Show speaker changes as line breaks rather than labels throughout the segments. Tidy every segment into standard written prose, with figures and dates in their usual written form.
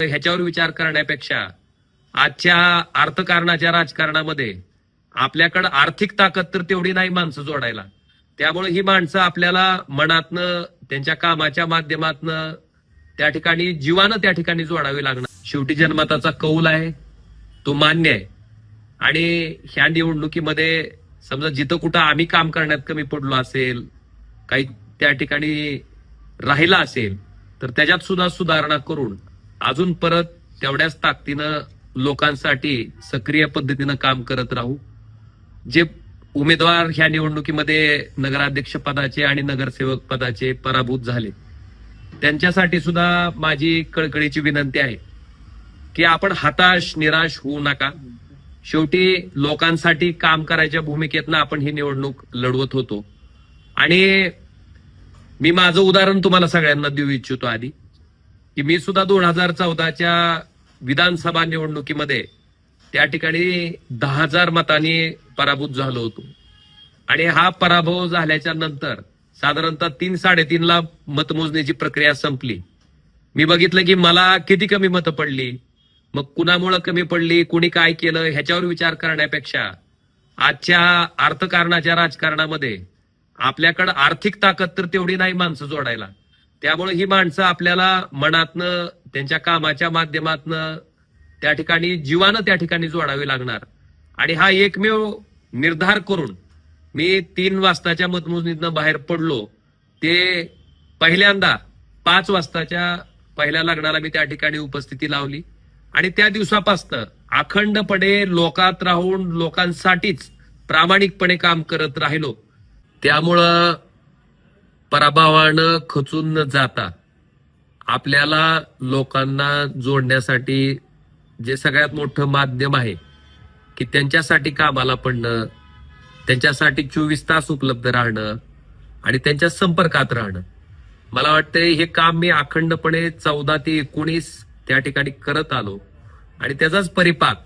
ह्याच्यावर विचार करण्यापेक्षा आजच्या अर्थकारणाच्या राजकारणामध्ये आपल्याकडे आर्थिक ताकद तर तेवढी नाही माणसं जोडायला. त्यामुळे ही माणसं आपल्याला मनातनं त्यांच्या कामाच्या माध्यमातनं त्या ठिकाणी जीवानं त्या ठिकाणी जोडावी लागणार. शेवटी जनमताचा कौल आहे तो मान्य आहे. आणि ह्या निवडणुकीमध्ये समजा जिथं कुठं आम्ही काम करण्यात कमी पडलो असेल, काही त्या ठिकाणी राहिला असेल, तर त्याच्यात सुद्धा सुधारणा करून अजून परत तेवढ्याच ताकदीनं लोकांसाठी सक्रिय पद्धतीनं काम करत राहू. जे उमेदवार ह्या निवडणुकीमध्ये नगराध्यक्ष पदाचे आणि नगरसेवक पदाचे पराभूत झाले त्यांच्यासाठी सुद्धा माझी कळकळीची विनंती आहे की आपण हताश निराश होऊ नका. शेवटी लोकांसाठी काम करायच्या भूमिकेतनं आपण ही निवडणूक लढवत होतो. आणि मी माझं उदाहरण तुम्हाला सगळ्यांना देऊ इच्छितो आधी, की मी सुद्धा 2014च्या विधानसभा निवडणुकीमध्ये त्या ठिकाणी 10,000 मतांनी पराभूत झालो होतो. आणि हा पराभव झाल्याच्या नंतर साधारणतः 3-3.5 लाख मतमोजणीची प्रक्रिया संपली. मी बघितलं की मला किती कमी मतं पडली, मग कुणामुळे कमी पडली, कुणी काय केलं ह्याच्यावर विचार करण्यापेक्षा आजच्या अर्थकारणाच्या राजकारणामध्ये आपल्याकडे आर्थिक ताकद तर तेवढी नाही माणसं जोडायला. त्यामुळे ही माणसं आपल्याला मनातनं त्यांच्या कामाच्या माध्यमातनं त्या ठिकाणी जीवानं त्या ठिकाणी जोडावी लागणार. आणि हा एकमेव निर्धार करून मी 3 वाजताच्या मतमोजणीतनं बाहेर पडलो. ते पहिल्यांदा 5 वाजताच्या पहिल्या लग्नाला मी त्या ठिकाणी उपस्थिती लावली आणि त्या दिवसापासून अखंडपणे लोकात राहून लोकांसाठीच प्रामाणिकपणे काम करत राहिलो. त्यामुळं पराभवानं खचून न जाता आपल्याला लोकांना जोडण्यासाठी जे सगळ्यात मोठं माध्यम आहे की त्यांच्यासाठी कामाला पडणं, त्यांच्यासाठी 24 तास उपलब्ध राहणं आणि त्यांच्या संपर्कात राहणं. मला वाटतंय हे काम मी अखंडपणे 14 ते 19 त्या ठिकाणी करत आलो. आणि त्याचाच परिपाक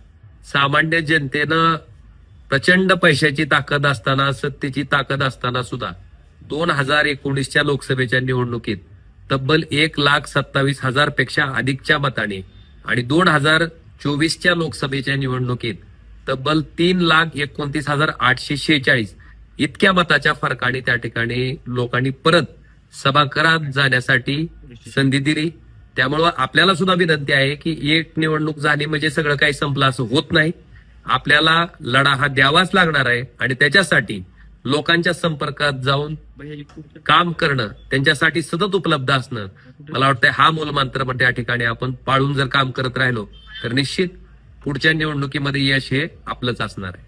सामान्य जनतेनं प्रचंड पैशाची ताकद असताना, सत्तेची ताकद असताना सुद्धा 2019च्या लोकसभेच्या निवडणुकीत तब्बल 1,27,000 पेक्षा अधिकच्या मताने आणि 2024च्या लोकसभेच्या निवडणुकीत तब्बल 3,29,846 इतक्या मताच्या फरकाने त्या ठिकाणी लोकांनी परत सभागृहात जाण्यासाठी संधी दिली. त्यामुळं आपल्याला सुद्धा विनंती आहे की एक निवडणूक झाली म्हणजे सगळं काही संपलं असं होत नाही. आपल्याला लढा हा द्यावाच लागणार आहे आणि त्याच्यासाठी लोकांच्या संपर्कात जाऊन काम करणं, त्यांच्यासाठी सतत उपलब्ध असणं, मला वाटतं हा मूलमंत्र त्या ठिकाणी आपण पाळून जर काम करत राहिलो तर निश्चित पुढच्या निवडणुकीमध्ये यश हे आपलंच असणार आहे.